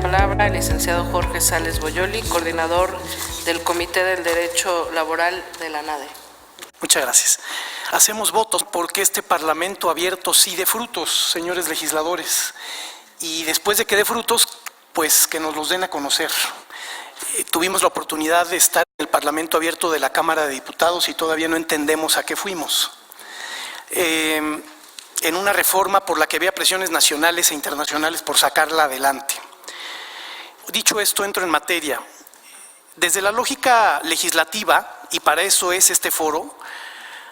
la palabra el licenciado Jorge Sales Boyoli, coordinador del Comité del Derecho Laboral de la ANADE. Muchas gracias. Hacemos votos porque este Parlamento abierto sí dé frutos, señores legisladores, y después de que dé frutos, pues que nos los den a conocer. Tuvimos la oportunidad de estar en el Parlamento abierto de la Cámara de Diputados y todavía no entendemos a qué fuimos. En una reforma por la que había presiones nacionales e internacionales por sacarla adelante. Dicho esto, entro en materia. Desde la lógica legislativa, y para eso es este foro,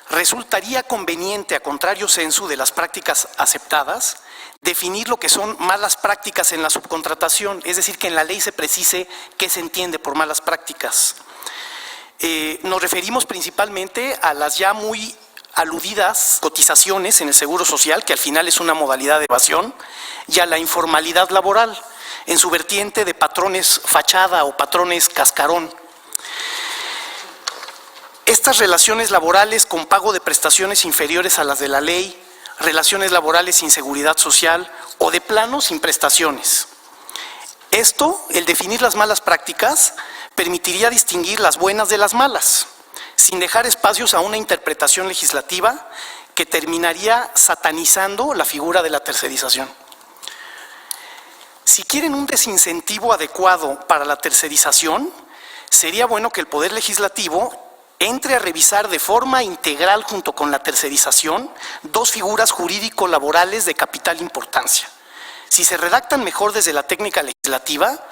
resultaría conveniente, a contrario sensu de las prácticas aceptadas, definir lo que son malas prácticas en la subcontratación, es decir, que en la ley se precise qué se entiende por malas prácticas. Nos referimos principalmente a las ya muy aludidas cotizaciones en el Seguro Social, que al final es una modalidad de evasión, y a la informalidad laboral, en su vertiente de patrones fachada o patrones cascarón. Estas relaciones laborales con pago de prestaciones inferiores a las de la ley, relaciones laborales sin seguridad social o de plano sin prestaciones. Esto, el definir las malas prácticas, permitiría distinguir las buenas de las malas, sin dejar espacios a una interpretación legislativa que terminaría satanizando la figura de la tercerización. Si quieren un desincentivo adecuado para la tercerización, sería bueno que el Poder Legislativo entre a revisar de forma integral junto con la tercerización dos figuras jurídico-laborales de capital importancia. Si se redactan mejor desde la técnica legislativa,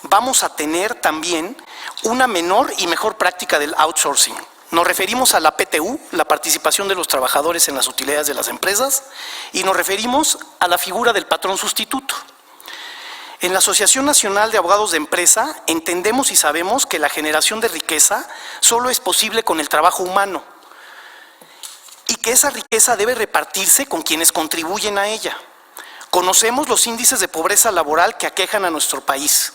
vamos a tener también una menor y mejor práctica del outsourcing. Nos referimos a la PTU, la participación de los trabajadores en las utilidades de las empresas, y nos referimos a la figura del patrón sustituto. En la Asociación Nacional de Abogados de Empresa entendemos y sabemos que la generación de riqueza solo es posible con el trabajo humano y que esa riqueza debe repartirse con quienes contribuyen a ella. Conocemos los índices de pobreza laboral que aquejan a nuestro país,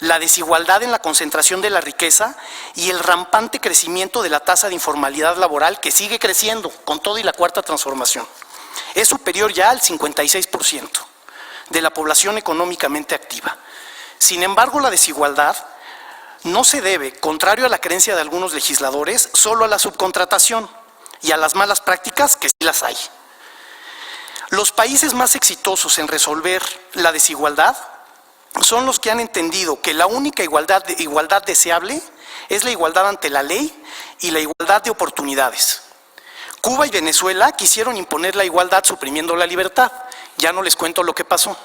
la desigualdad en la concentración de la riqueza y el rampante crecimiento de la tasa de informalidad laboral que sigue creciendo con todo y la cuarta transformación. Es superior ya al 56% de la población económicamente activa. Sin embargo, la desigualdad no se debe, contrario a la creencia de algunos legisladores, solo a la subcontratación y a las malas prácticas, que sí las hay. Los países más exitosos en resolver la desigualdad son los que han entendido que la única igualdad deseable es la igualdad ante la ley y la igualdad de oportunidades. Cuba y Venezuela quisieron imponer la igualdad suprimiendo la libertad. Ya no les cuento lo que pasó.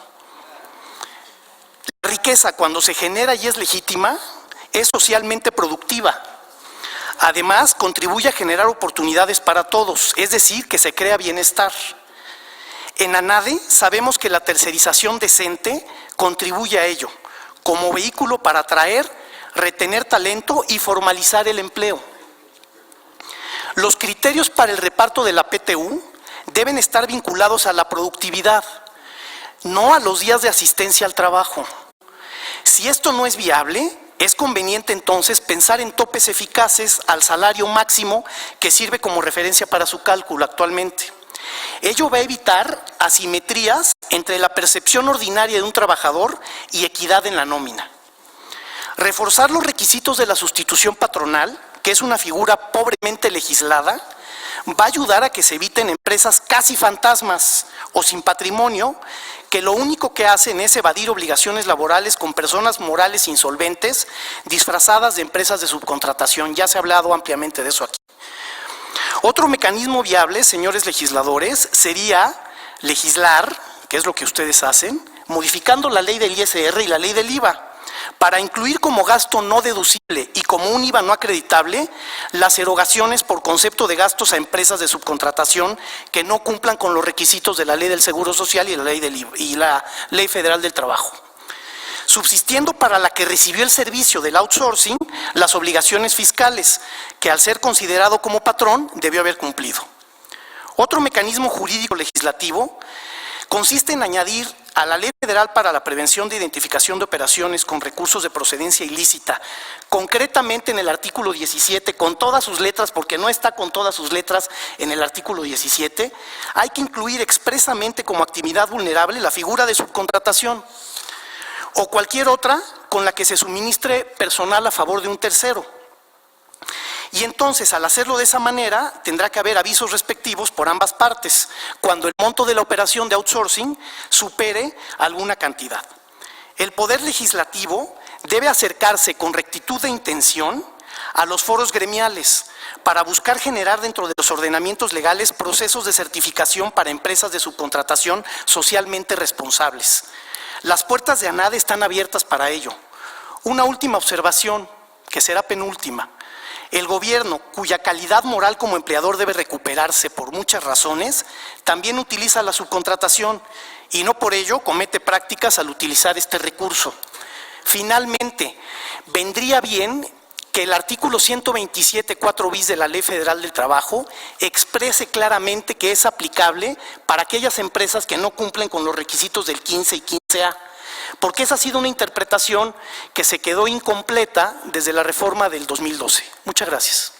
La riqueza, cuando se genera y es legítima, es socialmente productiva. Además, contribuye a generar oportunidades para todos, es decir, que se crea bienestar. En ANADE sabemos que la tercerización decente contribuye a ello, como vehículo para atraer, retener talento y formalizar el empleo. Los criterios para el reparto de la PTU deben estar vinculados a la productividad, no a los días de asistencia al trabajo. Si esto no es viable, es conveniente entonces pensar en topes eficaces al salario máximo que sirve como referencia para su cálculo actualmente. Ello va a evitar asimetrías entre la percepción ordinaria de un trabajador y equidad en la nómina. Reforzar los requisitos de la sustitución patronal, que es una figura pobremente legislada, va a ayudar a que se eviten empresas casi fantasmas o sin patrimonio, que lo único que hacen es evadir obligaciones laborales con personas morales insolventes disfrazadas de empresas de subcontratación. Ya se ha hablado ampliamente de eso aquí. Otro mecanismo viable, señores legisladores, sería legislar, que es lo que ustedes hacen, modificando la ley del ISR y la ley del IVA, para incluir como gasto no deducible y como un IVA no acreditable las erogaciones por concepto de gastos a empresas de subcontratación que no cumplan con los requisitos de la ley del Seguro Social y la ley federal del trabajo. Subsistiendo para la que recibió el servicio del outsourcing las obligaciones fiscales, que al ser considerado como patrón debió haber cumplido. Otro mecanismo jurídico legislativo consiste en añadir a la Ley Federal para la Prevención de Identificación de Operaciones con Recursos de Procedencia Ilícita, concretamente en el artículo 17, con todas sus letras, porque no está con todas sus letras en el artículo 17, hay que incluir expresamente como actividad vulnerable la figura de subcontratación. o cualquier otra con la que se suministre personal a favor de un tercero. Y entonces, al hacerlo de esa manera, tendrá que haber avisos respectivos por ambas partes, cuando el monto de la operación de outsourcing supere alguna cantidad. El Poder Legislativo debe acercarse con rectitud de intención a los foros gremiales para buscar generar dentro de los ordenamientos legales procesos de certificación para empresas de subcontratación socialmente responsables. Las puertas de ANADE están abiertas para ello. Una última observación, que será penúltima. El gobierno, cuya calidad moral como empleador debe recuperarse por muchas razones, también utiliza la subcontratación y no por ello comete prácticas al utilizar este recurso. Finalmente, vendría bien que el artículo 127.4 bis de la Ley Federal del Trabajo exprese claramente que es aplicable para aquellas empresas que no cumplen con los requisitos del 15 y 15A, porque esa ha sido una interpretación que se quedó incompleta desde la reforma del 2012. Muchas gracias.